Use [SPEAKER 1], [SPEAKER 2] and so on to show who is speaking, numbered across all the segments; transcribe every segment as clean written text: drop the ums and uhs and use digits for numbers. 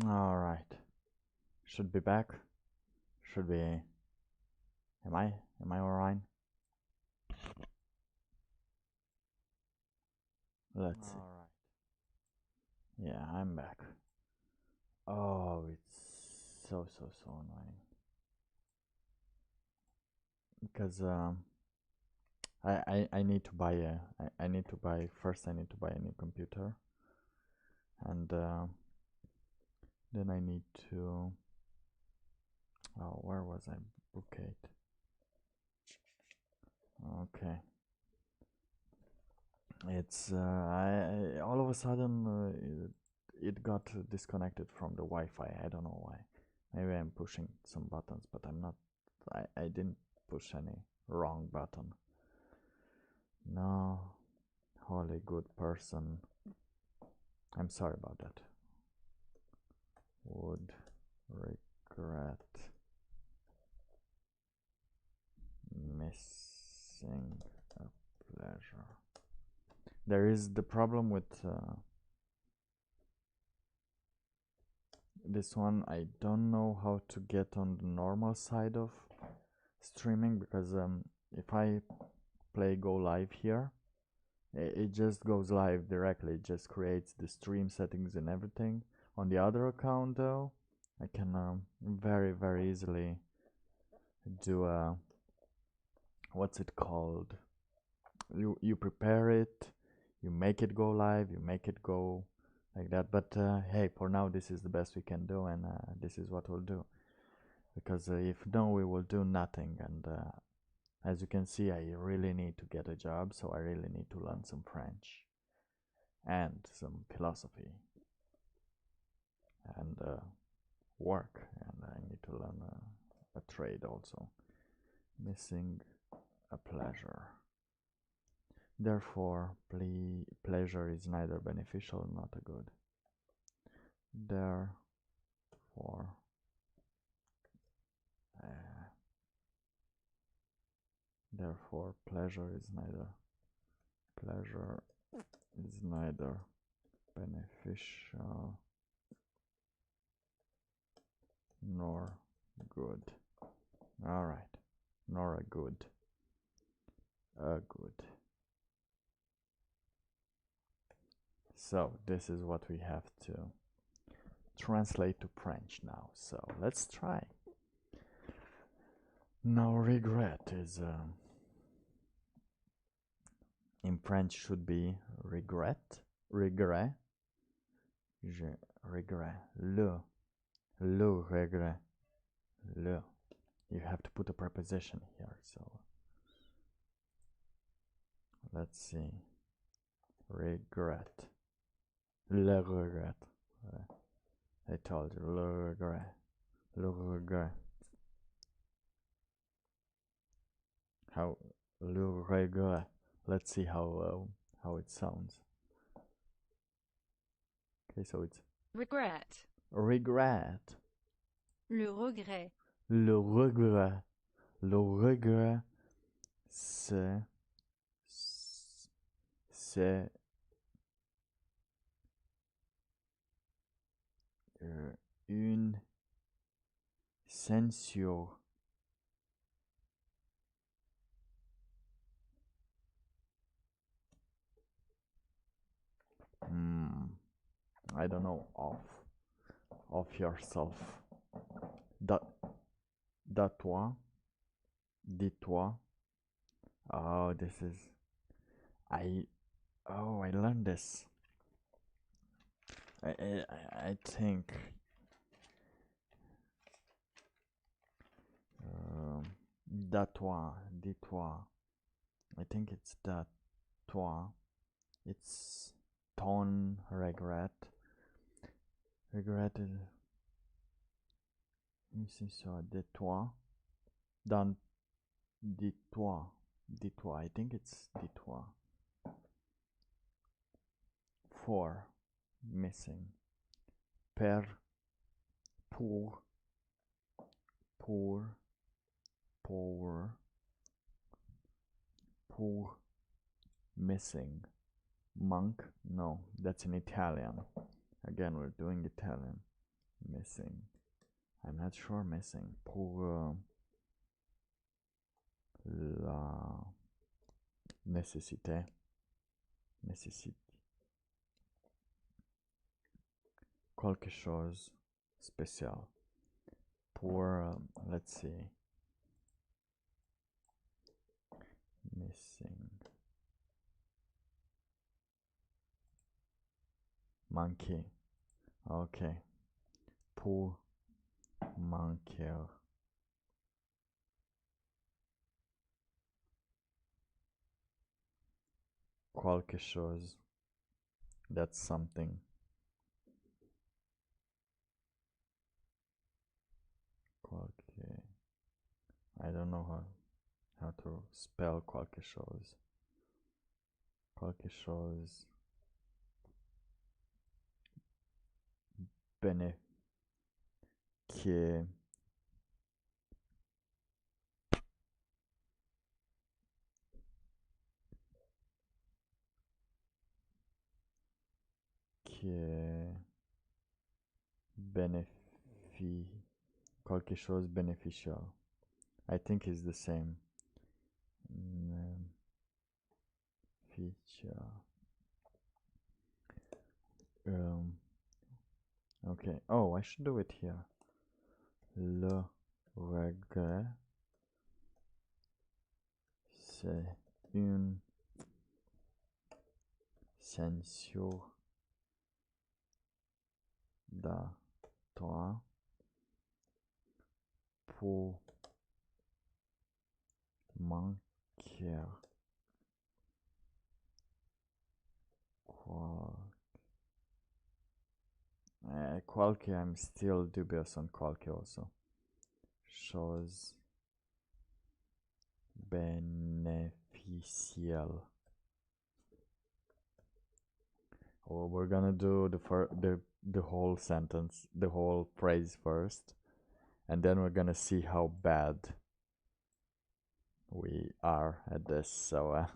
[SPEAKER 1] All right. Should be back. Should be. Am I? Am I alright? Let's see.
[SPEAKER 2] Alright.
[SPEAKER 1] Yeah, I'm back. Oh, it's so annoying. Because I need to buy I need to buy first. I need to buy a new computer, and then I need to. Oh, where was I? Book it. Okay. It's I all of a sudden it got disconnected from the Wi-Fi. I don't know why. Maybe I'm pushing some buttons, but I'm not. I didn't push any wrong button. No, holy good person. I'm sorry about that. Would regret missing a pleasure. There is the problem with this one. I don't know how to get on the normal side of streaming because if I play go live here, it just goes live directly. It just creates the stream settings and everything. On the other account though, I can very easily do a what's it called? You prepare it, you make it go live, you make it go like that. But hey, for now this is the best we can do, and this is what we'll do. Because if no, we will do nothing. And as you can see, I really need to get a job, so I really need to learn some French and some philosophy and work, and I need to learn a trade also. Missing a pleasure. Therefore, pleasure is neither beneficial nor a good. Therefore, uh, therefore, pleasure is neither beneficial nor good. All right, nor a good. A good. So this is what we have to translate to French now. So let's try. Now regret is in French should be regret. Regret. Je regret. Le regret. Le. You have to put a preposition here. So let's see. Regret. Le regret. I told you. Le regret. Le regret. How le regret. Let's see how it sounds. Okay, so it's
[SPEAKER 3] regret,
[SPEAKER 1] regret.
[SPEAKER 3] le regret,
[SPEAKER 1] Le regret. Le regret, c'est c'est une censure. I don't know. Of yourself. Da toi. Dis-toi. Oh, this is. I. Oh, I learned this. I think. Da-toi. Dis-toi. I think it's da-toi. It's ton regret. Regretted. C'est ça. De-toi. Dans. Dis-toi. Dis-toi. I think it's dis-toi. For. Missing. Per. Pour. Pour. Pour. Pour. Missing. Monk. No, that's in Italian. Again, we're doing Italian. Missing. I'm not sure missing. Pour la nécessité. Nécessite. Quelque chose spécial. Pour, let's see. Missing. Manquer. Ok. Pour manquer. Quelque chose. That's something. Quelque. I don't know how to spell quelque chose. Quelque chose. Bene. Che. Che. Benefi. Quelque chose beneficial. I think it's the same. Feature. Okay. Oh, I should do it here. Le regret, c'est une censure de toi pour manquer qualche. I'm still dubious on qualche also. Chose beneficial. Oh, we're gonna do the whole sentence, the whole phrase first, and then we're gonna see how bad we are at this. So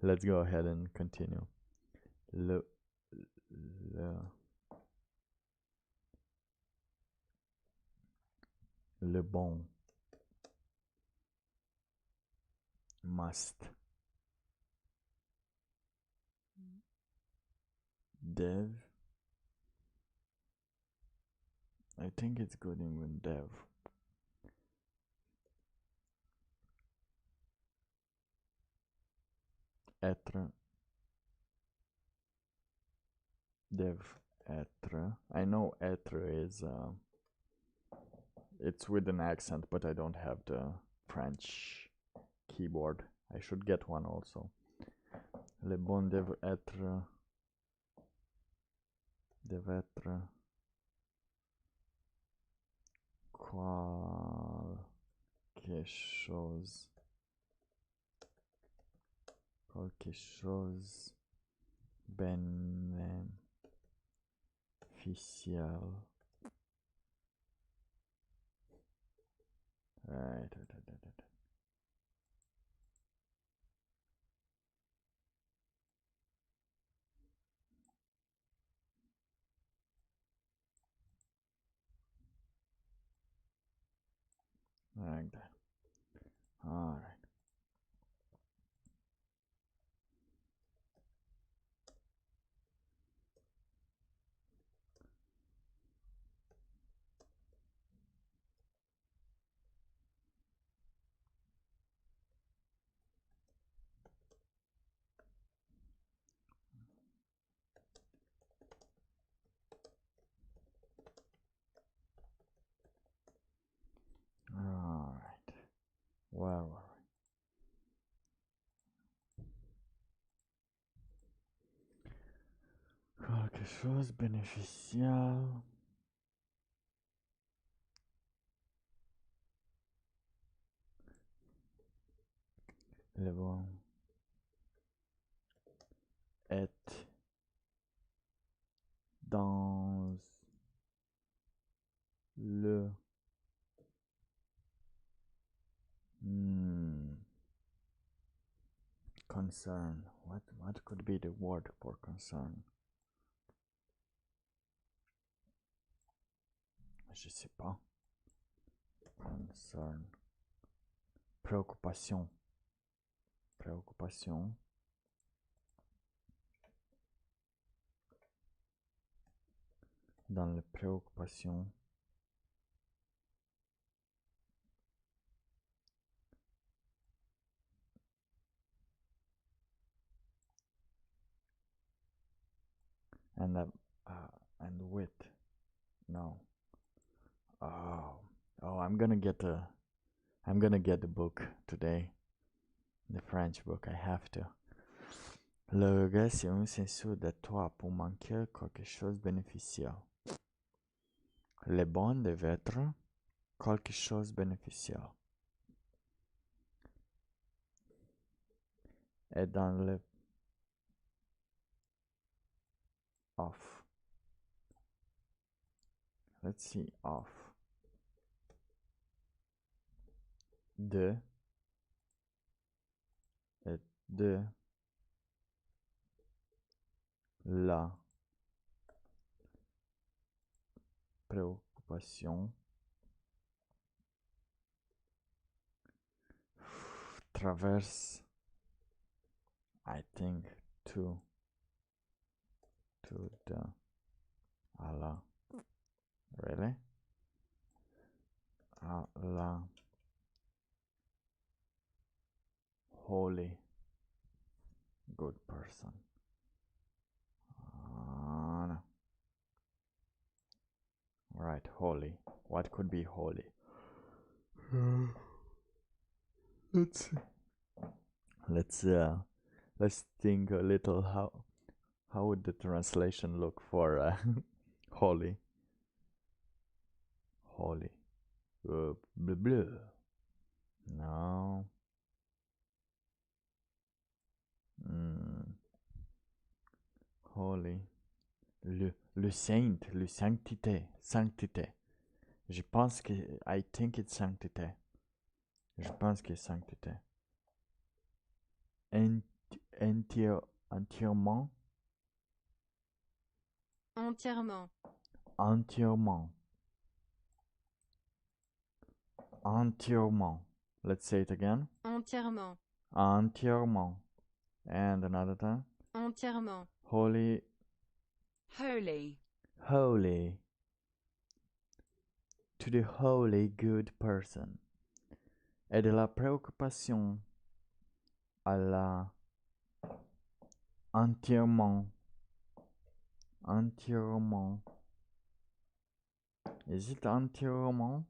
[SPEAKER 1] let's go ahead and continue. Le, le bon must dev. I think it's good in dev. Être. Dev être. I know être is it's with an accent, but I don't have the French keyboard. I should get one also. Le bon dev être. Dev être. Quelque chose. Quelque chose beneficial. Right. Like that. Alright. Alright. Where were we? Quelque chose beneficial. Le bon est dans le concern. What could be the word for concern? Je sais pas. Concern. Préoccupation. Préoccupation. Dans les préoccupations. And with. No. Oh, I'm gonna get the book today. The French book, I have to. Le regret, c'est un censure de toi pour manquer quelque chose de bénéficieux. Le bon devait être quelque chose de bénéficieux. Et dans le off. Let's see, off. De. Et de. La. Préoccupation. Traverse. I think to the Allah. Really? Allah. Holy. Good person. No. Right, holy. What could be holy? Let's think a little how would the translation look for holy? Holy. Blah, blah. No. Holy. Le saint, le sanctité, sanctité. Je pense que I think it's sanctité. Je pense que c'est sanctité. Entièrement.
[SPEAKER 3] Entièrement.
[SPEAKER 1] Entièrement. Entièrement. Let's say it again.
[SPEAKER 3] Entièrement.
[SPEAKER 1] Entièrement. And another time.
[SPEAKER 3] Entièrement.
[SPEAKER 1] Holy.
[SPEAKER 3] Holy.
[SPEAKER 1] Holy. To the holy good person. Et de la préoccupation à la entièrement. Entièrement. Is it entièrement?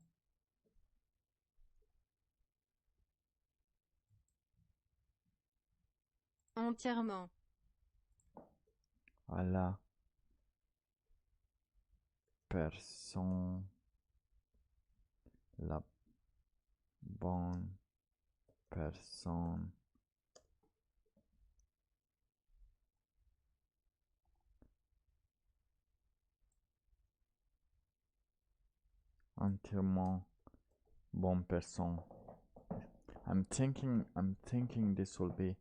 [SPEAKER 3] Entièrement.
[SPEAKER 1] À la personne. La bonne personne. Entièrement bonne personne. I'm thinking this will be,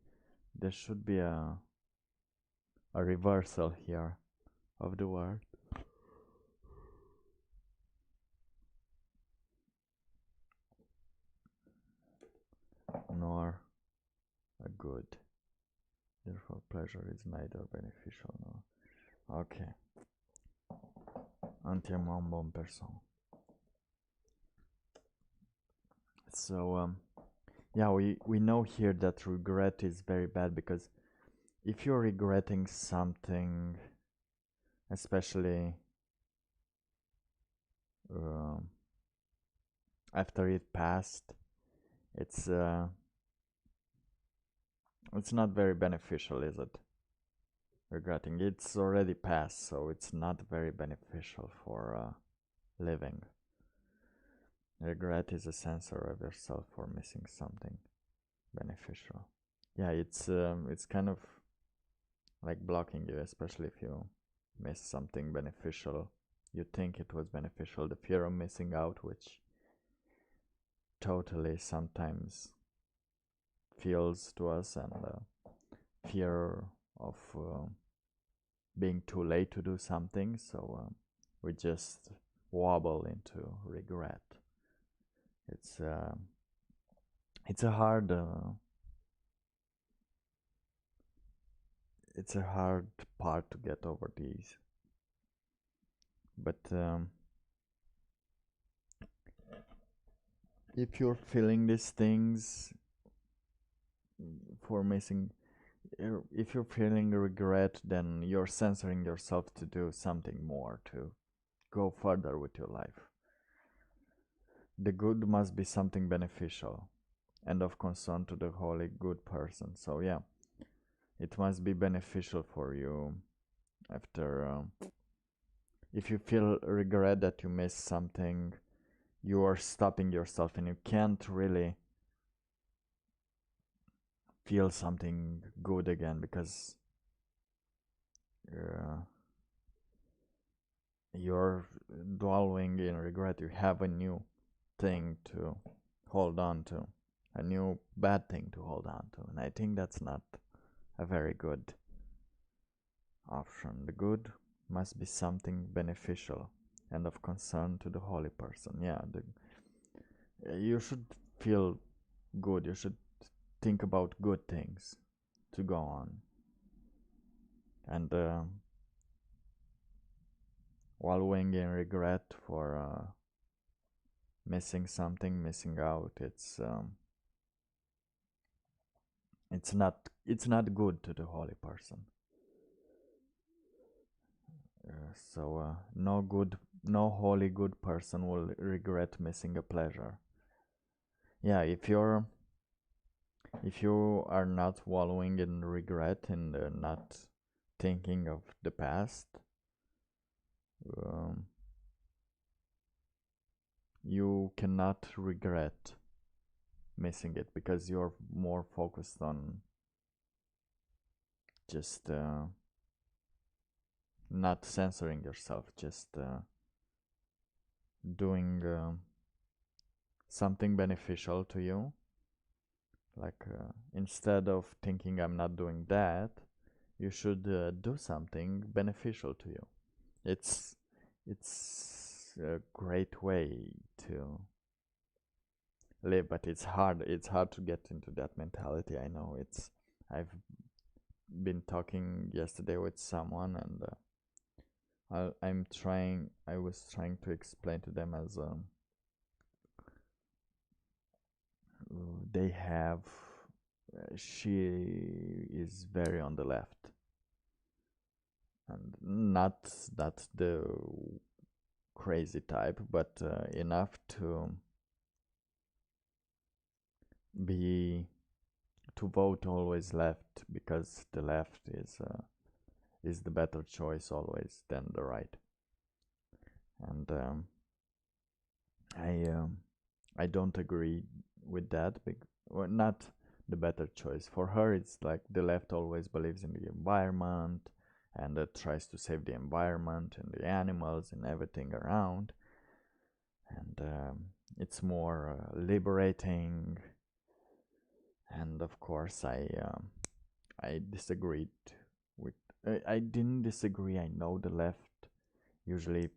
[SPEAKER 1] there should be a reversal here of the word. Nor a good. Therefore, pleasure is neither beneficial nor. Okay. Entièrement bonne personne. So, yeah, we know here that regret is very bad, because if you're regretting something, especially after it passed, it's not very beneficial, is it? Regretting, it's already passed, so it's not very beneficial for living. Regret is a censor of yourself for missing something beneficial. Yeah, it's kind of like blocking you, especially if you miss something beneficial. You think it was beneficial, the fear of missing out, which totally sometimes feels to us, and fear of being too late to do something, so we just wobble into regret. It's it's a hard it's a hard part to get over these. But if you're feeling these things for missing, if you're feeling regret, then you're censoring yourself to do something more, to go further with your life. The good must be something beneficial and of concern to the holy good person. So yeah, it must be beneficial for you. After if you feel regret that you missed something, you are stopping yourself and you can't really feel something good again, because uh, you're dwelling in regret. You have a new thing to hold on to, a new bad thing to hold on to, and I think that's not a very good option. The good must be something beneficial and of concern to the holy person. Yeah, you should feel good. You should think about good things to go on. And wallowing in regret for missing something, missing out, it's not good to the holy person. No holy good person will regret missing a pleasure. Yeah, if you are not wallowing in regret and not thinking of the past, um, you cannot regret missing it, because you're more focused on just not censoring yourself, just doing something beneficial to you. Like instead of thinking I'm not doing that, you should do something beneficial to you. It's a great way to live, but it's hard. It's hard to get into that mentality. I know it's. I've been talking yesterday with someone, and I was trying to explain to them as they have. She is very on the left, and not that the crazy type, but enough to be to vote always left, because the left is the better choice always than the right. And I I don't agree with that. Well, not the better choice for her. It's like the left always believes in the environment and tries to save the environment and the animals and everything around. And it's more liberating. And of course, I disagreed with. I didn't disagree. I know the left usually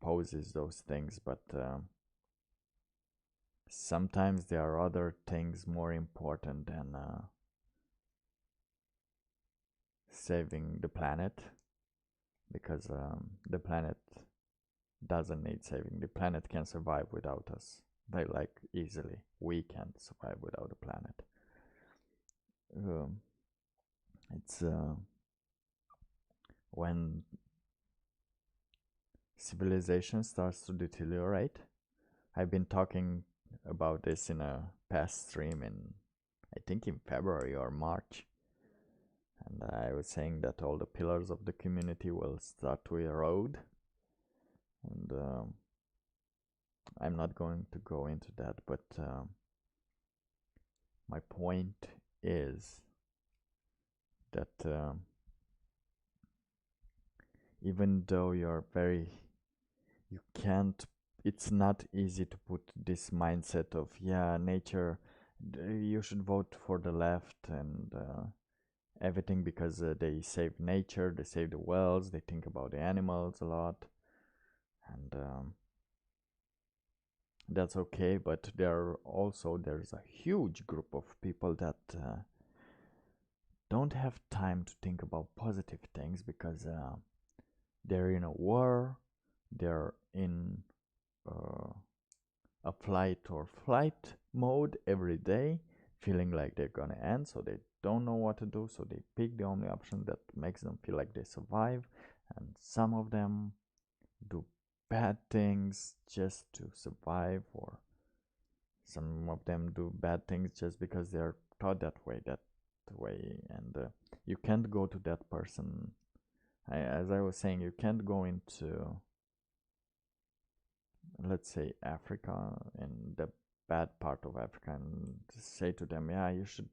[SPEAKER 1] poses those things, but sometimes there are other things more important than saving the planet, because the planet doesn't need saving. The planet can survive without us, very like easily. We can't survive without the planet. It's when civilization starts to deteriorate. I've been talking about this in a past stream in, I think, in February or March. And I was saying that all the pillars of the community will start to erode. And I'm not going to go into that, but my point is that even though you can't, it's not easy to put this mindset of, yeah, nature, you should vote for the left and everything, because they save nature, they save the wells, they think about the animals a lot. And that's okay, but there's a huge group of people that don't have time to think about positive things because they're in a war, they're in uh, a flight or flight mode every day, feeling like they're gonna end, so they don't know what to do, so they pick the only option that makes them feel like they survive. And some of them do bad things just to survive, or some of them do bad things just because they're taught that way, and you can't go to that person. As I was saying, you can't go into, let's say, Africa, in the bad part of Africa, and say to them, yeah, you should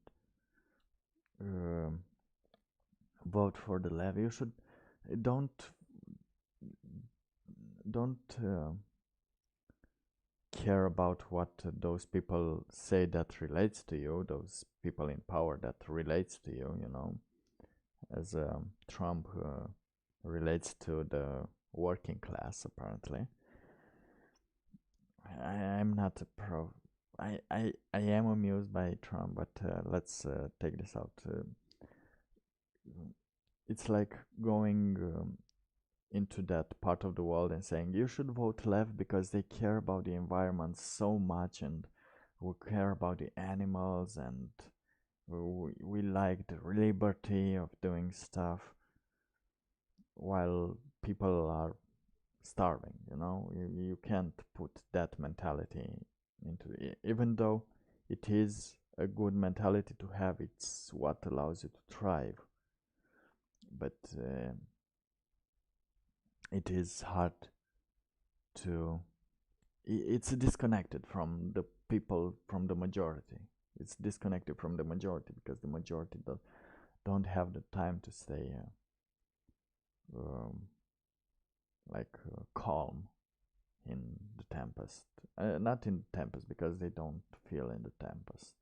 [SPEAKER 1] um vote for the left. You should don't care about what those people say that relates to you, those people in power that relates to you, as Trump relates to the working class, apparently. I'm not a pro. I am amused by Trump, but let's take this out. It's like going into that part of the world and saying you should vote left because they care about the environment so much, and we care about the animals, and we like the liberty of doing stuff while people are starving. You can't put that mentality into it, even though it is a good mentality to have. It's what allows you to thrive, but it is hard to it's disconnected from the people, from the majority. It's disconnected from the majority because the majority don't have the time to stay um, calm in the tempest. Not in the tempest because they don't feel in the tempest.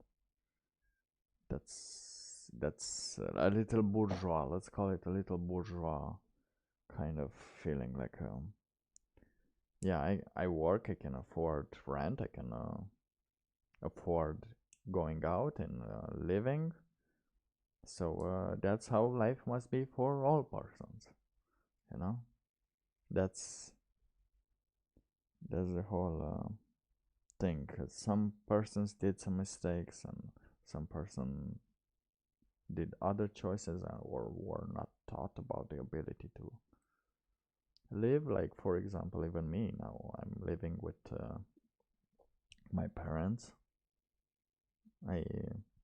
[SPEAKER 1] That's a little bourgeois. Let's call it a little bourgeois kind of feeling. Like yeah, I work. I can afford rent. I can afford going out and living. So that's how life must be for all persons. You know, that's that's the whole thing. 'Cause some persons did some mistakes, and some person did other choices, or were not taught about the ability to live. Like, for example, even me now, I'm living with my parents. I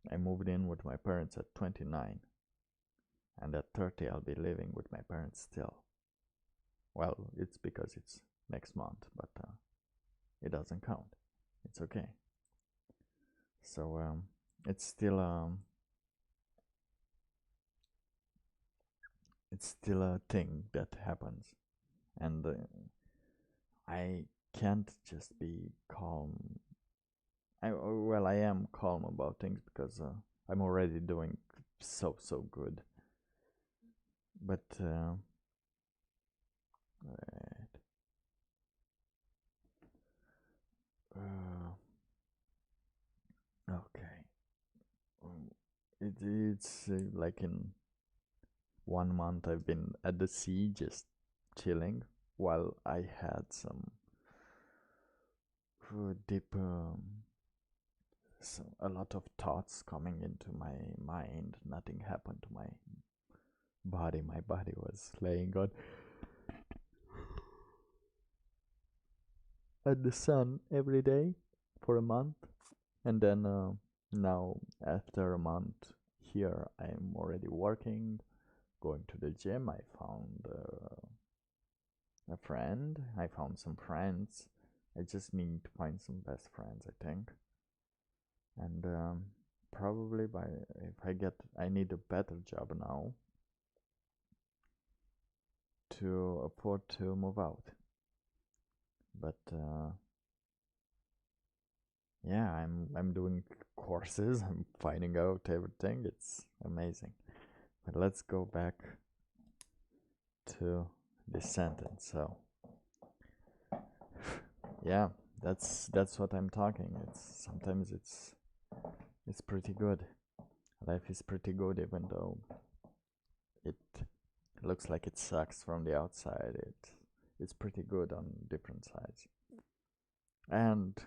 [SPEAKER 1] I moved in with my parents at 29, and at 30 I'll be living with my parents still. Well, it's because it's next month, but it doesn't count. It's okay. So it's still a thing that happens, and I can't just be calm. I am calm about things because I'm already doing so good. But right, uh, okay, it's like in 1 month I've been at the sea just chilling while I had some deep a lot of thoughts coming into my mind. Nothing happened to my body. My body was laying on at the sun every day for a month, and then now after a month here I'm already working, going to the gym. I found a friend. I found some friends. I just need to find some best friends, I think. And probably by if I need a better job now to afford to move out. But yeah, I'm doing courses. I'm finding out everything. It's amazing. But let's go back to this sentence. So yeah, That's what I'm talking. Sometimes it's pretty good. Life is pretty good, even though it looks like it sucks from the outside. It's pretty good on different sides, and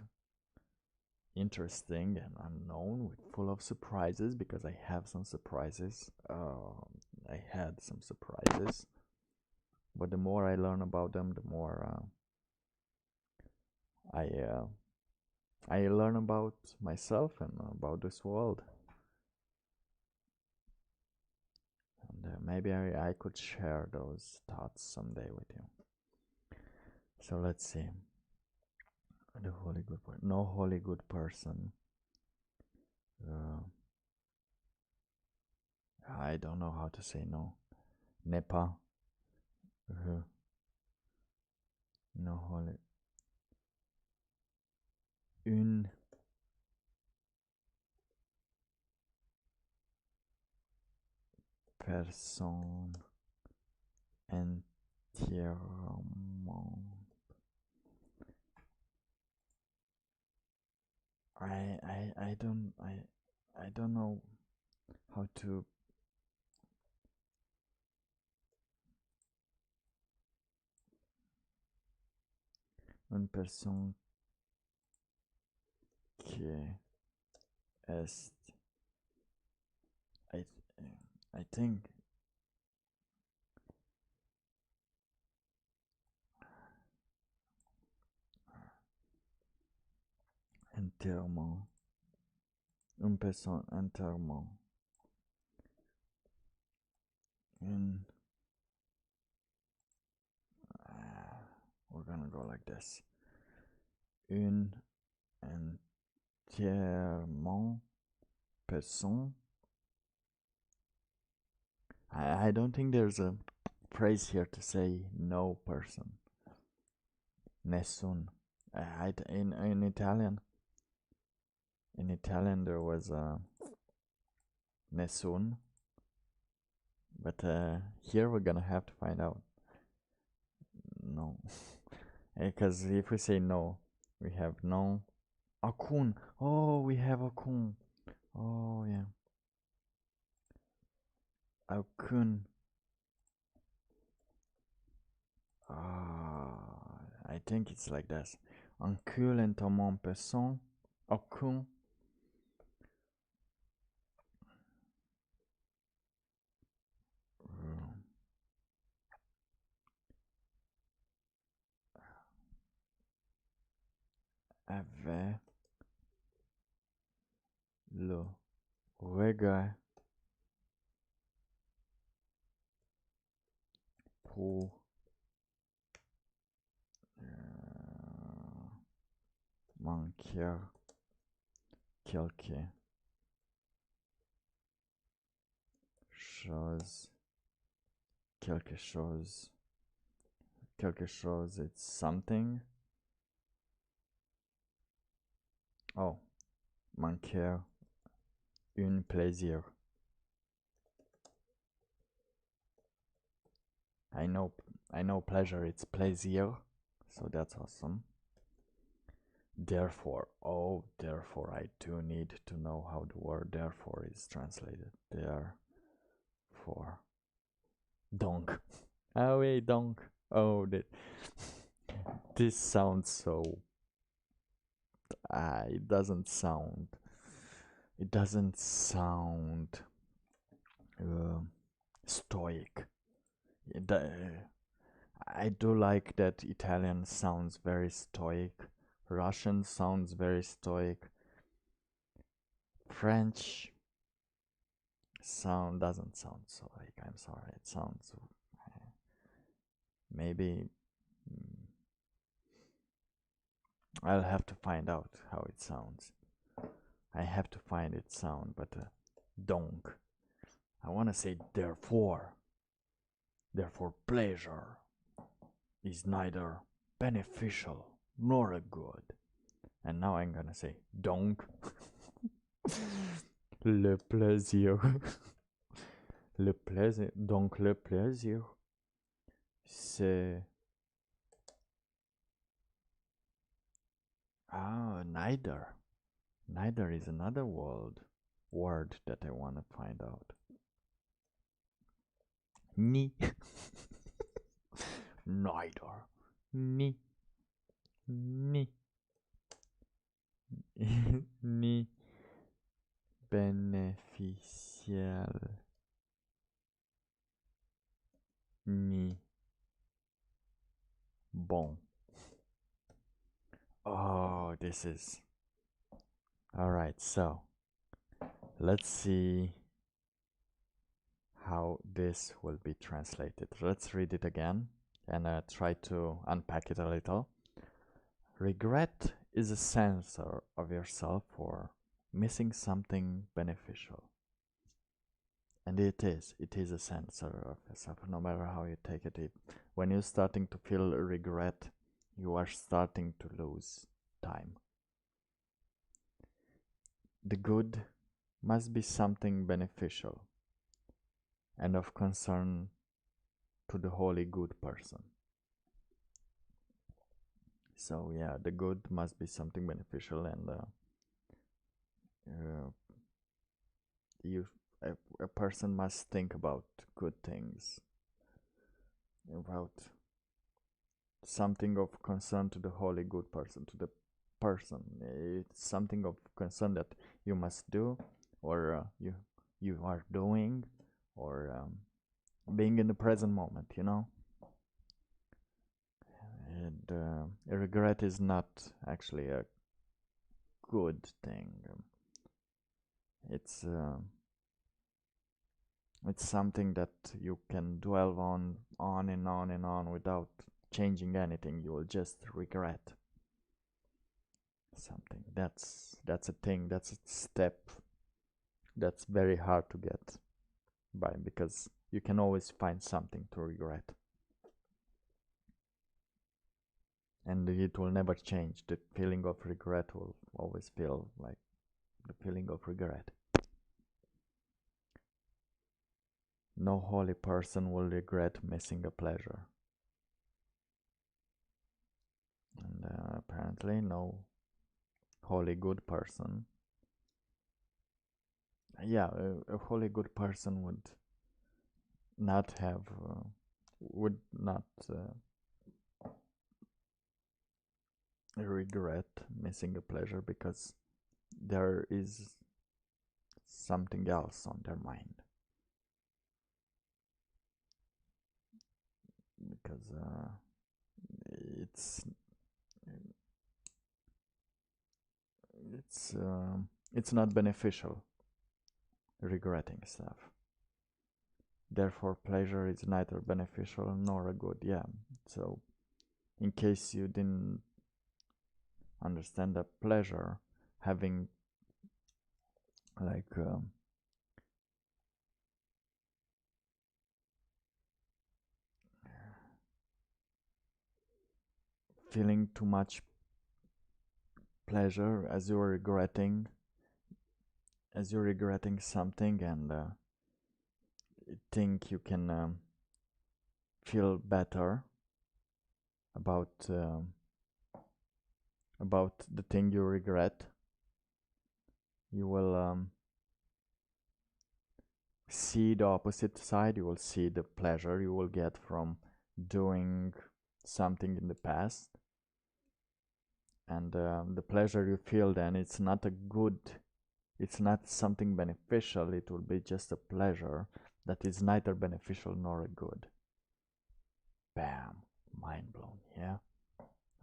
[SPEAKER 1] interesting and unknown, with full of surprises, because I have some surprises. I had some surprises, but the more I learn about them, the more I learn about myself and about this world. And maybe I could share those thoughts someday with you. So let's see. The holy good person. No holy good person. I don't know how to say no. N'est pas. No holy. Une personne entièrement. I don't know how to une personne qui est I I think entièrement une personne entièrement une we're gonna go like this. Une entièrement person. I don't think there's a phrase here to say no person. Nessun. In Italian. In Italian there was nessun, but here we're gonna have to find out. No, because if we say no, we have no. Alcun. Oh, we have alcun. Oh yeah. Alcun. I think it's like this. Aucun entièrement person. Aucun. Avait le regret pour manquer quelque chose. Quelque chose. Quelque chose, it's something. Oh, manquer un plaisir. I know pleasure, it's plaisir, so that's awesome. Therefore, therefore, I do need to know how the word therefore is translated. Therefore. Donc. Oh, wait, donc. Oh, this sounds so. It doesn't sound. It doesn't sound stoic. I do like that Italian sounds very stoic. Russian sounds very stoic. French doesn't sound stoic. I'm sorry. It sounds maybe I'll have to find out how it sounds. I have to find its sound, but donc. I want to say therefore. Therefore, pleasure is neither beneficial nor good. And now I'm gonna say donc. Le plaisir. Le plaisir. Donc le plaisir, c'est Ah, neither. Neither is another word that I want to find out. Ni. Neither. Ni. Ni. Ni. Beneficial. Ni. Bon. Oh, this is... Alright, so let's see how this will be translated. Let's read it again and try to unpack it a little. Regret is a censor of yourself for missing something beneficial. And it is a censor of yourself, no matter how you take it. When you're starting to feel regret, you are starting to lose time. The good must be something beneficial and of concern to the wholly good person. So yeah, the good must be something beneficial, and a person must think about good things, about something of concern to the wholly good person, to the person. It's something of concern that you must do, or you are doing, or being in the present moment, you know. And regret is not actually a good thing. It's something that you can dwell on and on and on without changing anything. You will just regret something. That's a thing. That's a step that's very hard to get by, because you can always find something to regret, and it will never change. The feeling of regret will always feel like the feeling of regret. No holy person will regret missing a pleasure. And apparently no holy good person. Yeah, a wholly good person would not have, would not regret missing a pleasure, because there is something else on their mind. Because it's it's not beneficial regretting stuff. Therefore, pleasure is neither beneficial nor a good. Yeah. So, in case you didn't understand that pleasure, having like feeling too much pleasure as you're regretting something, and think you can feel better about the thing you regret, you will see the opposite side. You will see the pleasure you will get from doing something in the past, and the pleasure you feel then, it's not a good, it's not something beneficial. It will be just a pleasure that is neither beneficial nor a good. Bam, mind blown. Yeah,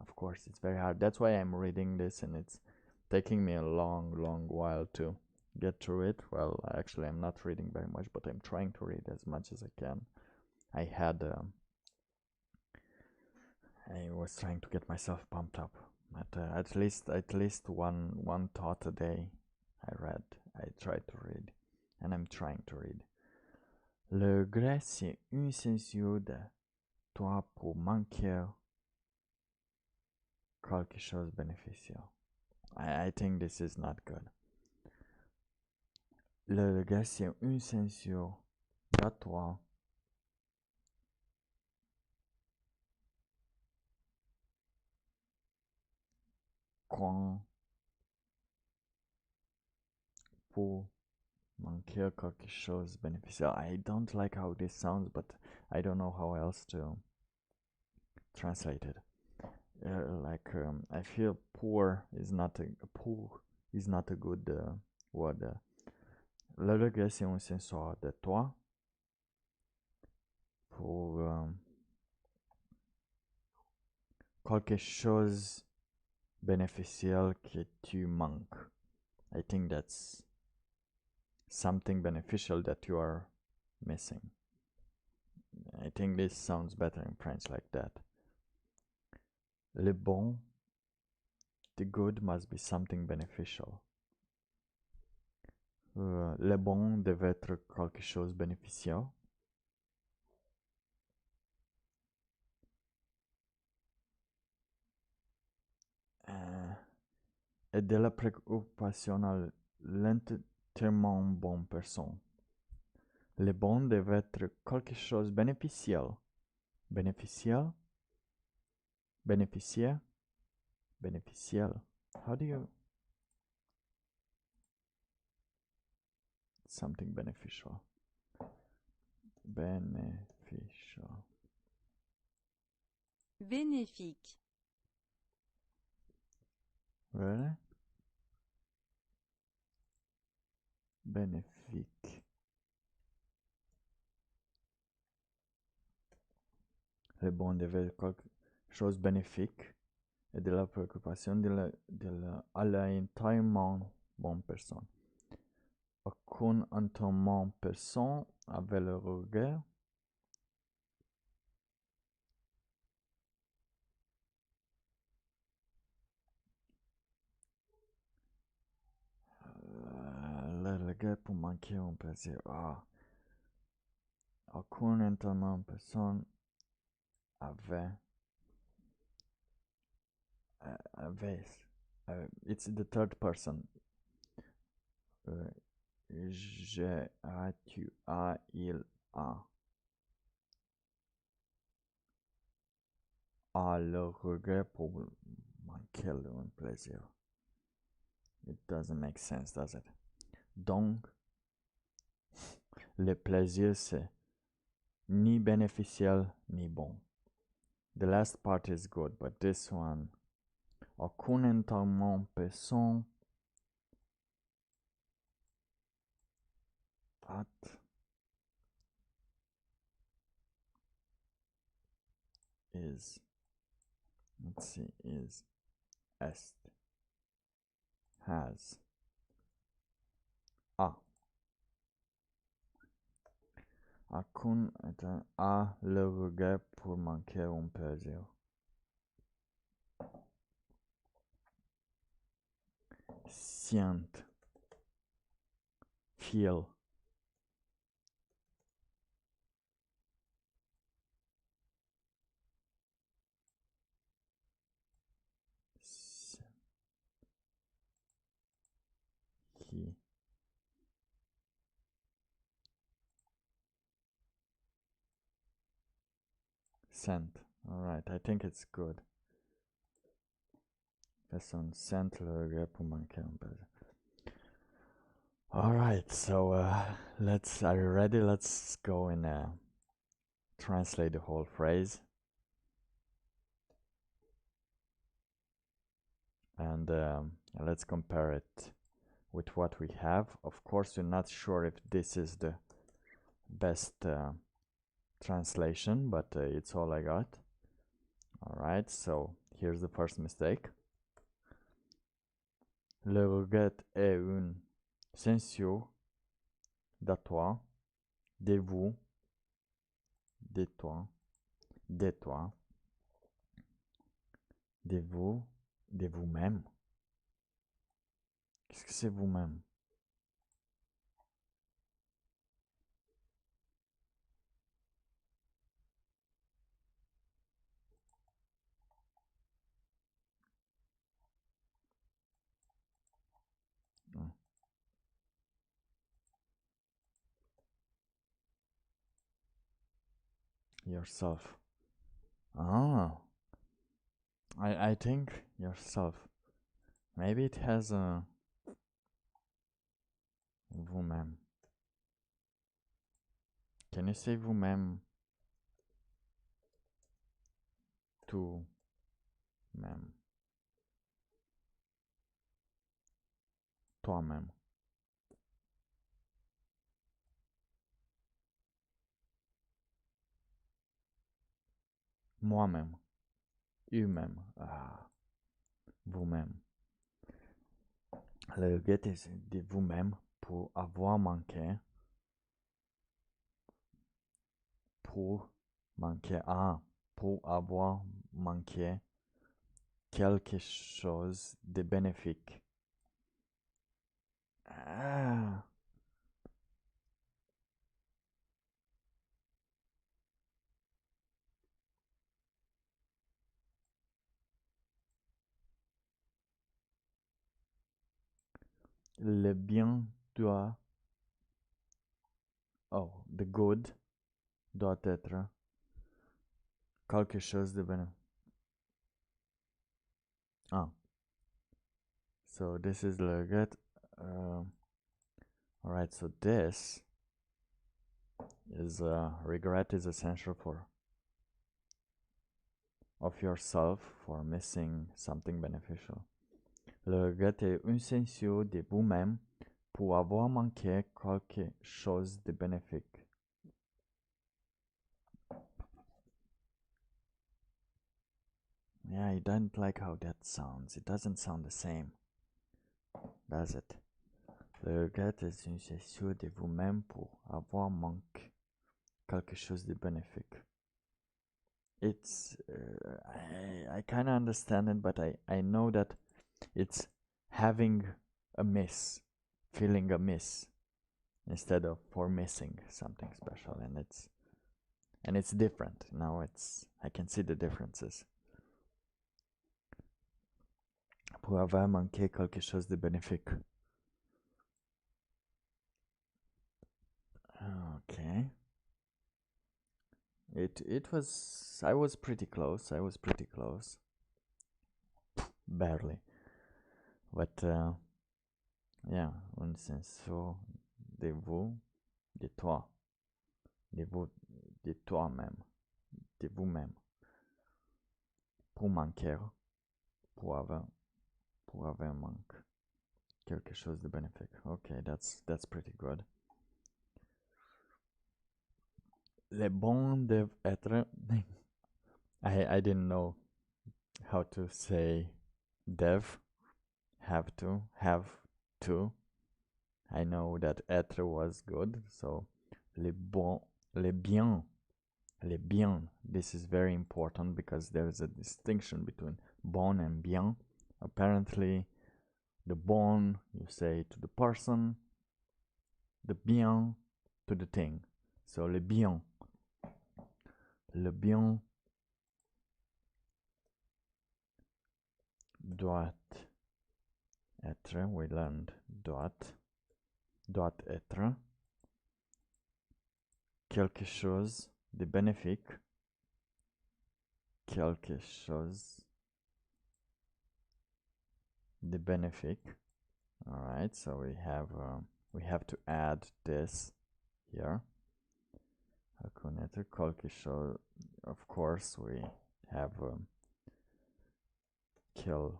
[SPEAKER 1] of course it's very hard. That's why I'm reading this, and it's taking me a long while to get through it. Well, actually I'm not reading very much, but I'm trying to read as much as I can. I was trying to get myself pumped up. At least one thought a day I try to read, and I'm trying to read. Le regret, c'est une censure de toi pour manquer quelque chose beneficial. I think this is not good. Le regret, c'est une censure de toi quand pour manquer quelque chose beneficial. I don't like how this sounds, but I don't know how else to translate it. I feel poor is not a good word. Le regret, c'est un sensor de toi pour quelque chose beneficial que tu manques. I think that's something beneficial that you are missing. I think this sounds better in French like that. Le bon, the good must be something beneficial. Le bon devait être quelque chose beneficial. Et de la préoccupation à l'entièrement bonne personne. Le bon devait être quelque chose bénéficial. Bénéficial? Bénéficiaire? Beneficial. How do you... Something beneficial. Beneficial.
[SPEAKER 3] Bénéfique.
[SPEAKER 1] Really? Bénéfique. Le bon devait être quelque chose bénéfique et de la préoccupation à l'entièrement bonne personne. Aucun entièrement personne avait le regret. Le regret pour manquer un plaisir. Aucun entièrement personne avait it's the third person. J'ai, tu as, il a. A le regret pour manquer un plaisir. It doesn't make sense, does it? Donc, le plaisir c'est ni bénéficiel ni bon. The last part is good, but this one, aucun entièrement personne. What? Is, let's see, is, est, has, a. Aucun a le regret pour manquer un plaisir. Sient, feel. He. Sent. Alright, I think it's good. Person sent le regret pour manquer un plaisir. Alright, so are you ready? Let's go and translate the whole phrase. And let's compare it with what we have. Of course, we're not sure if this is the best translation, but it's all I got. Alright, so here's the first mistake. Le regret est une censure de toi, de vous, de toi, de toi, de vous, de vous-même. Qu'est-ce que c'est vous-même? Yourself. Ah, I think yourself. Maybe it has a vous-même. Can you say vous-même to même? Toi-même. Moi-même. Eux-mêmes. Ah, vous-même. Le get is de vous-même pour avoir manqué. Pour manquer. Ah, pour avoir manqué quelque chose de bénéfique. Ah. Le bien doit. Oh, the good doit être quelque chose de bénéfique. Ah. So this is le get. Alright, so this is regret is essential for of yourself for missing something beneficial. Le regret est essentiel de vous-même pour avoir manqué quelque chose de bénéfique. Yeah, I don't like how that sounds. It doesn't sound the same, does it? Le regret est essentiel de vous-même pour avoir manqué quelque chose de bénéfique. It's I kind of understand it, but I know that it's having a miss, feeling a miss, instead of for missing something special, and it's different. Now I can see the differences. Pour avoir manqué quelque chose de bénéfique. Okay. It was I was pretty close. Barely. But yeah, un senso de vous, de toi, de vous, de toi-même, de vous-même. Pour manquer, pour avoir manque quelque chose de bénéfique. Okay, that's pretty good. Les bons doivent être. I didn't know how to say dev. Have to. I know that être was good, so les bons, les bien. This is very important because there is a distinction between bon and bien. Apparently, the bon you say to the person, the bien to the thing. So le bien doit être, we learned doit être quelque chose de bénéfique, quelque chose de bénéfique. All right, so we have to add this here. Reconnaître quelque chose. Of course, we have quelque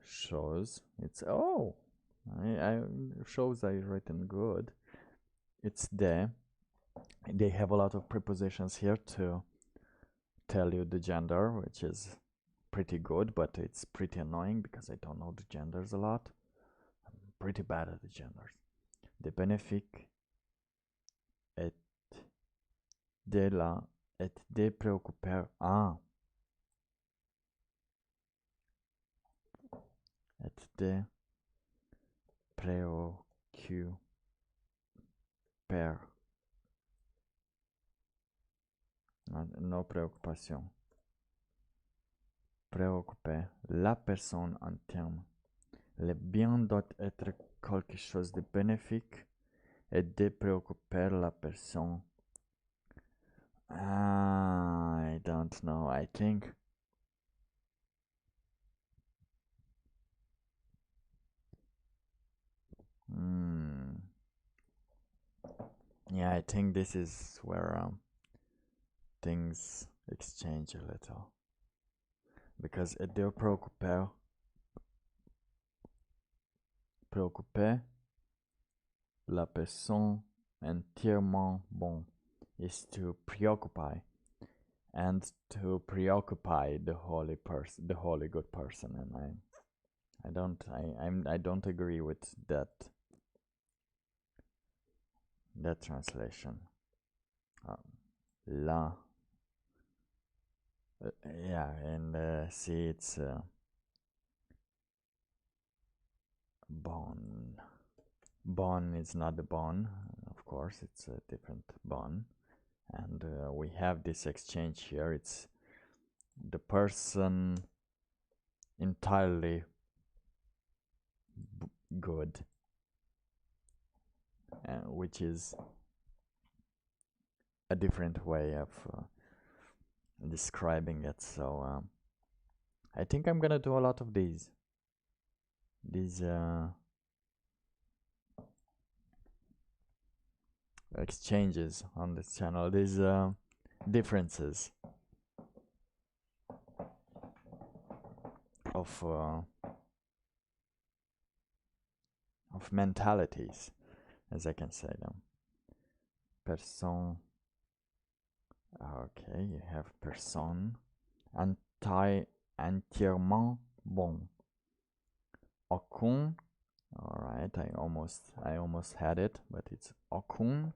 [SPEAKER 1] chose. It's I shows I written good. It's there. They have a lot of prepositions here to tell you the gender, which is pretty good, but it's pretty annoying because I don't know the genders a lot. I'm pretty bad at the genders. De bénéfique et de la et de préoccuper et de préoccuper no préoccupation. Préoccuper la personne en termes. Le bien doit être quelque chose de bénéfique et de préoccuper la personne. I don't know. I think Yeah, I think this is where things exchange a little. Because aider préoccupé, la personne entièrement bon is to preoccupy, and to preoccupy the holy person, the holy good person, and I don't agree with that translation. La, yeah, and see, it's bon. Bon is not the bon, of course, it's a different bon, and we have this exchange here. It's the person entirely good, which is a different way of describing it. So I think I'm gonna do a lot of these exchanges on this channel, these differences of mentalities, as I can say them. Person. Okay, you have person. Entièrement bon. Aucun. All right, I almost had it, but it's aucun.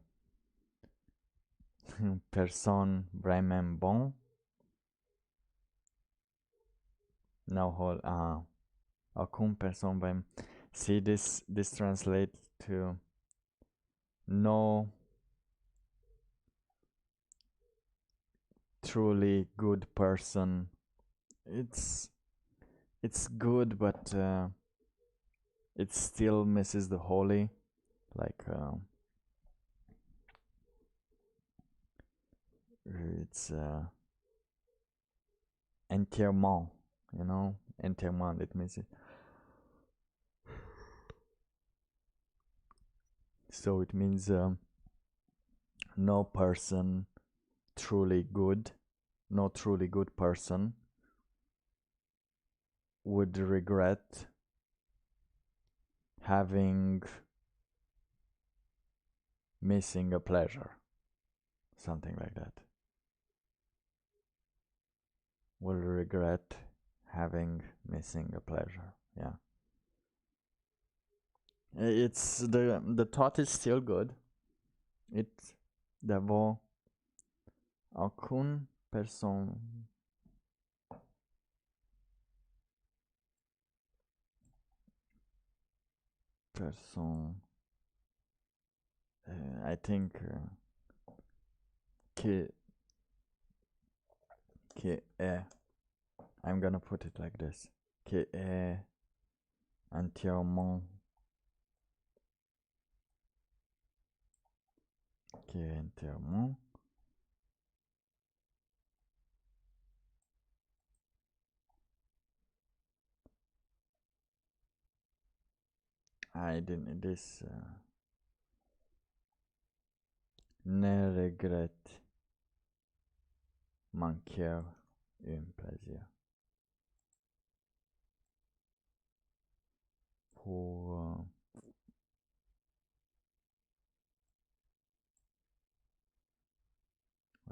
[SPEAKER 1] Personne vraiment bon. No whole. Aucun personne vraiment. See, this translates to no truly good person. It's good, but it still misses the holy, like it's entièrement, you know, entièrement, it means it. So it means no person truly good, no truly good person would regret having missing a pleasure, something like that. Will regret having missing a pleasure. Yeah, it's the thought is still good. It's d'avoir aucune personne I think que est, I'm gonna put it like this, que est entièrement, que est entièrement I didn't this ne regrette manquer un plaisir. Pour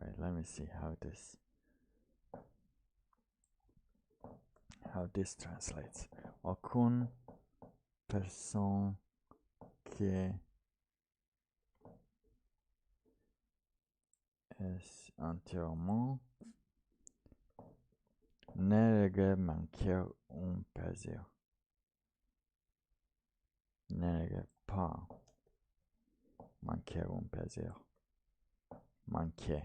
[SPEAKER 1] wait, let me see how this translates. Aucune personne qui est entièrement ne regrette manquer un plaisir. Ne regrette pas manquer un plaisir. Manquer.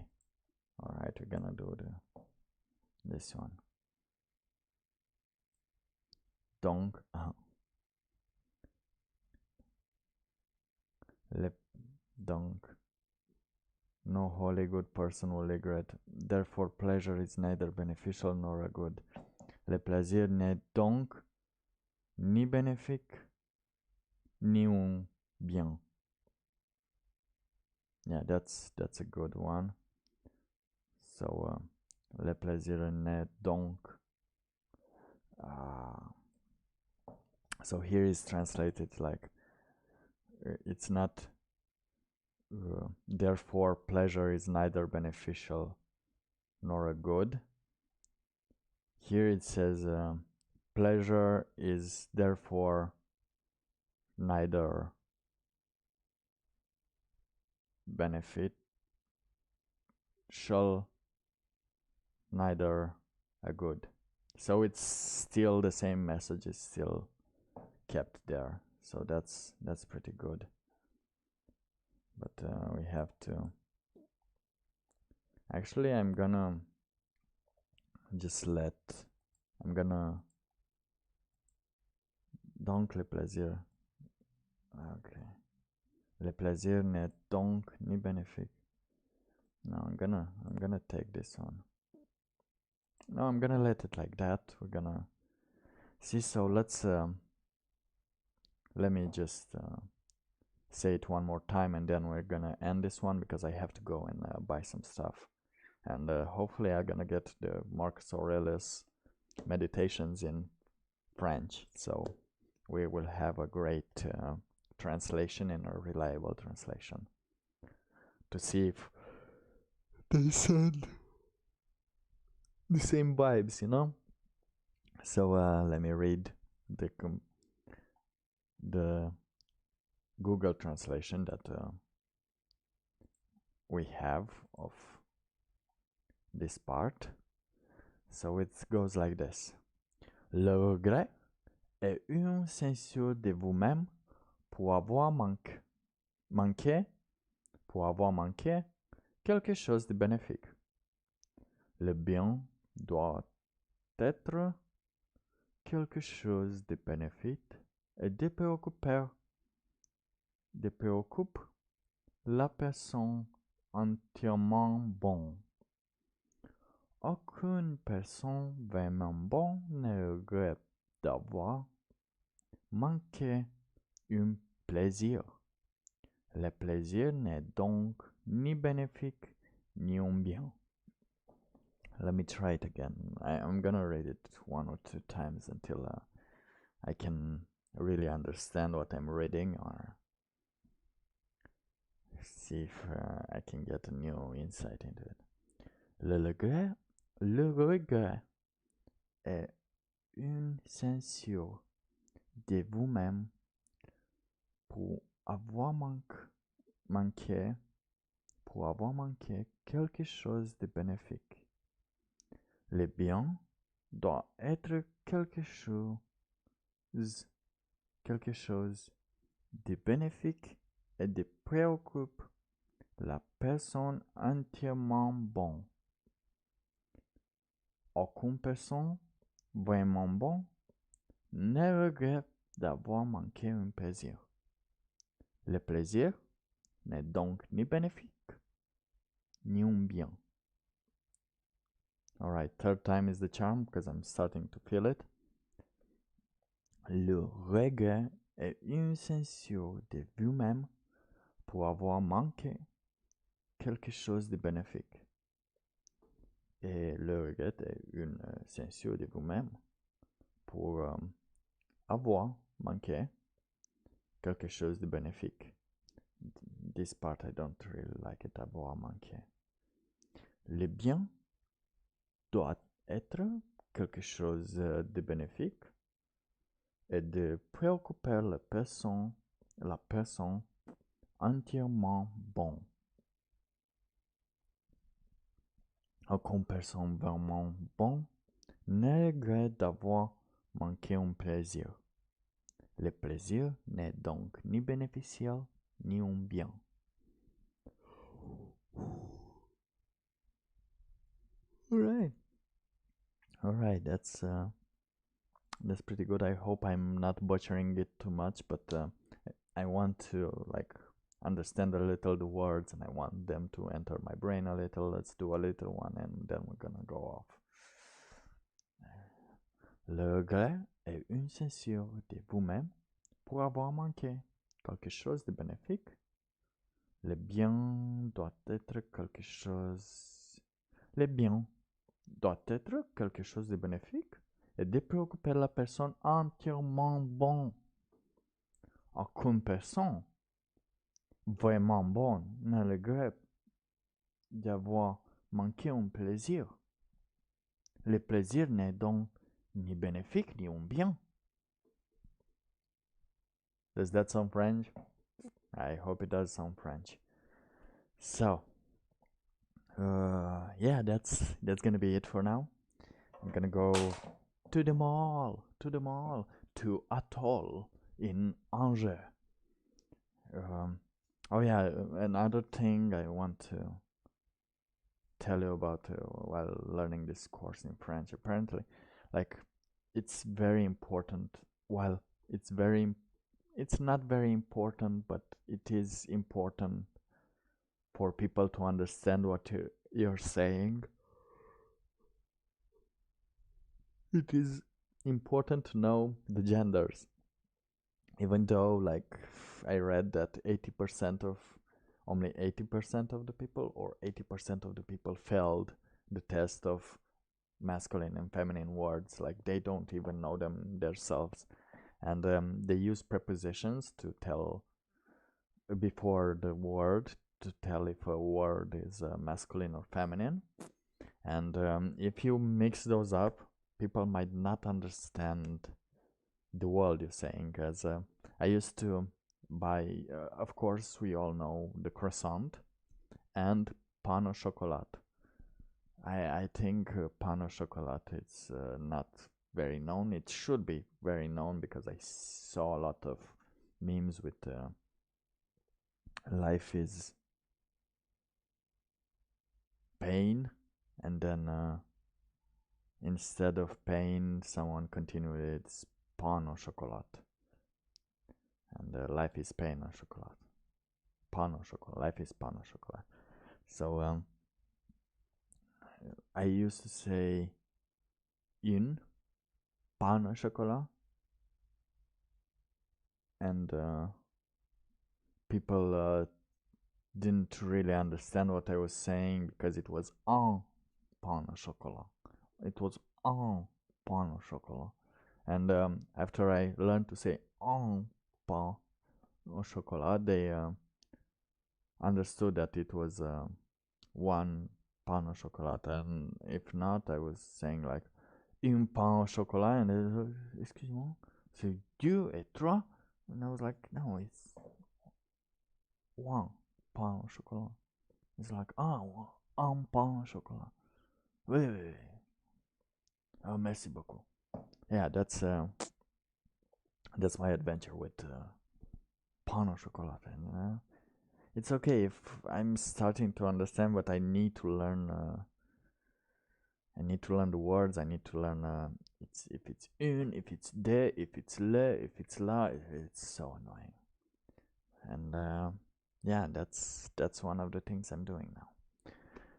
[SPEAKER 1] Alright, we're gonna do this one. Donc, donc, no wholly good person will regret. Therefore, pleasure is neither beneficial nor a good. Le plaisir n'est donc ni bénéfique ni un bien. Yeah, that's a good one. So le plaisir n'est donc. So here is translated like it's not. Therefore, pleasure is neither beneficial nor a good. Here it says pleasure is therefore neither beneficial, neither a good. So it's still the same message is still kept there. So that's pretty good. But we have to. Actually, I'm gonna just let. I'm gonna. Donc le plaisir. Okay. Le plaisir n'est donc ni bénéfique. No, I'm gonna take this one. No, I'm gonna let it like that. We're gonna see. So let's let me just say it one more time, and then we're gonna end this one because I have to go and buy some stuff, and hopefully I'm gonna get the Marcus Aurelius Meditations in French, so we will have a great translation and a reliable translation to see if they send the same vibes, you know. So let me read the Google translation that we have of this part. So it goes like this. Le regret est une censure de vous-même pour avoir manqué quelque chose de bénéfique. Le bien doit être quelque chose de bénéfique et de préoccupe la personne entièrement bon. Aucune personne vraiment bonne ne regrette d'avoir manqué un plaisir. Le plaisir n'est donc ni bénéfique ni un bien. Let me try it again. I'm gonna read it 1 or 2 times until I can really understand what I'm reading, or see if I can get a new insight into it. Le regret est une censure de vous-même pour avoir manqué quelque chose de bénéfique. Le bien doit être quelque chose de bénéfique et de préoccupe la personne entièrement bon. Aucune personne vraiment bon ne regrette d'avoir manqué un plaisir. Le plaisir n'est donc ni bénéfique ni un bien. Alright, third time is the charm because I'm starting to feel it. Le regret est une censure de vous-même pour avoir manqué quelque chose de bénéfique. Et le regret est une censure de vous-même pour avoir manqué quelque chose de bénéfique. This part I don't really like it, avoir manqué. Le bien doit être quelque chose de bénéfique et de préoccuper la personne entièrement bon. Aucune personne vraiment bon ne regrette d'avoir manqué un plaisir. Le plaisir n'est donc ni bénéficiel ni un bien. Alright, that's pretty good. I hope I'm not butchering it too much, but I want to like understand a little the words, and I want them to enter my brain a little. Let's do a little one, and then we're gonna go off. Le regret est une censure de vous-même pour avoir manqué quelque chose de bénéfique. Le bien doit être quelque chose. Le bien doit être quelque chose de bénéfique et de préoccuper la personne entièrement bon. Aucune personne vraiment bonne ne regrette d'avoir manqué un plaisir. Le plaisir n'est donc ni bénéfique ni un bien. Does that sound French? I hope it does sound French. So, yeah, that's gonna be it for now. I'm gonna go to the mall, to Atoll in Angers. Oh yeah, another thing I want to tell you about while learning this course in French. Apparently, like, it's very important. Well, it's not very important, but it is important for people to understand what you're saying. It is important to know the genders, even though, like, I read that 80% of only 80% of the people, or 80% of the people failed the test of masculine and feminine words. Like, they don't even know them themselves, and they use prepositions to tell before the word to tell if a word is masculine or feminine. And if you mix those up, people might not understand the word you're saying. As I used to buy, of course, we all know the croissant and pain au chocolat. I think pain au chocolat is not very known. It should be very known because I saw a lot of memes with life is pain, and then instead of pain, someone continued it's pain au chocolat, and life is pain au chocolat. Pain au chocolat. Life is pain au chocolat. So I used to say une pain au chocolat, and people didn't really understand what I was saying because it was un pain au chocolat. It was un pain au chocolat. And after I learned to say un pain au chocolat, they understood that it was one pain au chocolat. And if not, I was saying like un pain au chocolat, and they said, excuse-moi, c'est deux et trois. And I was like, no, it's one pain au chocolat. It's like, un pain au chocolat. Oui, oui, oui. Oh, merci beaucoup. Yeah, that's my adventure with pain au chocolat. And it's okay if I'm starting to understand, but I need to learn. I need to learn the words. I need to learn if it's une, if it's de, if it's le, if it's la. It's so annoying. And yeah, that's one of the things I'm doing now.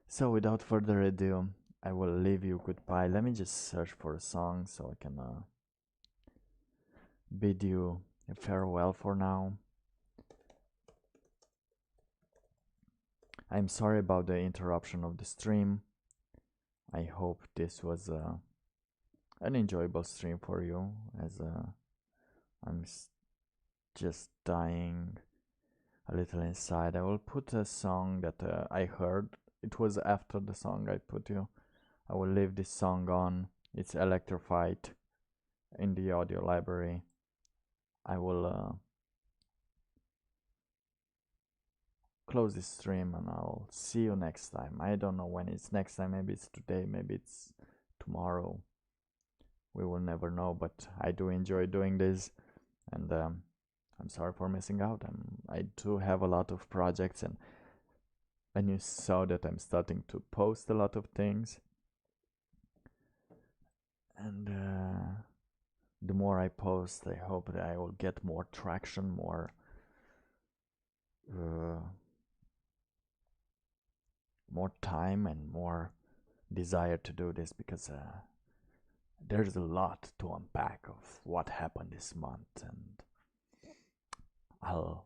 [SPEAKER 1] So without further ado, I will leave you goodbye. Let me just search for a song so I can bid you farewell for now. I'm sorry about the interruption of the stream. I hope this was an enjoyable stream for you, as I'm just dying a little inside. I will put a song that I heard. It was after the song I put you. I will leave this song on. It's Electrified in the audio library. I will close this stream and I'll see you next time. I don't know when it's next time. Maybe it's today, maybe it's tomorrow. We will never know, but I do enjoy doing this, and I'm sorry for missing out. I do have a lot of projects, and you saw that I'm starting to post a lot of things, and the more I post, I hope that I will get more traction, more time, and more desire to do this, because there's a lot to unpack of what happened this month, and I'll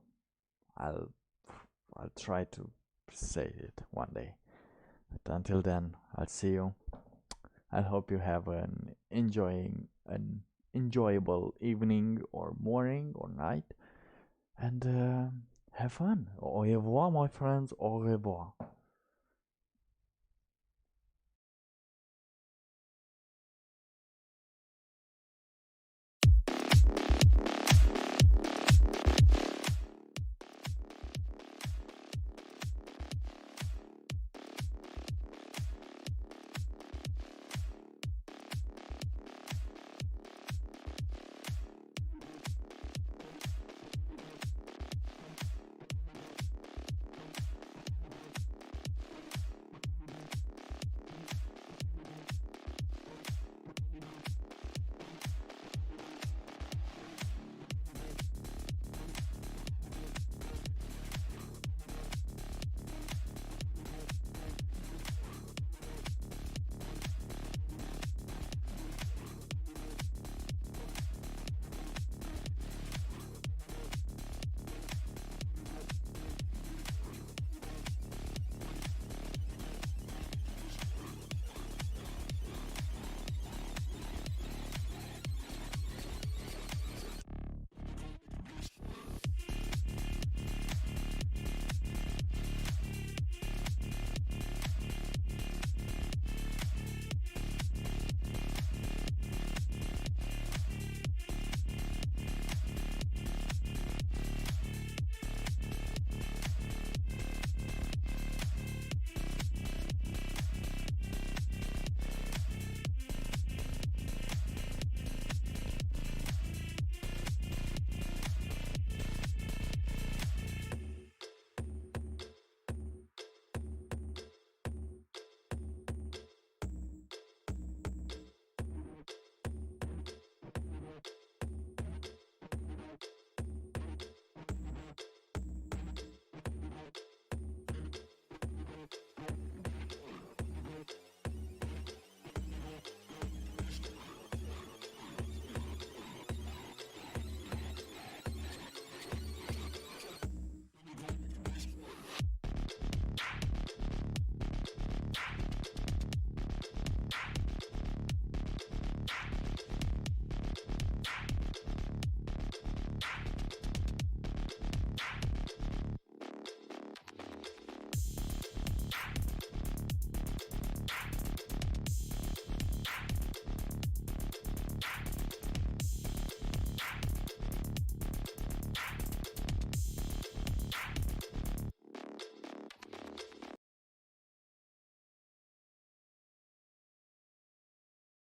[SPEAKER 1] I'll try to say it one day. But until then, I'll see you. I hope you have an enjoyable evening or morning or night, and have fun. Au revoir, my friends. Au revoir.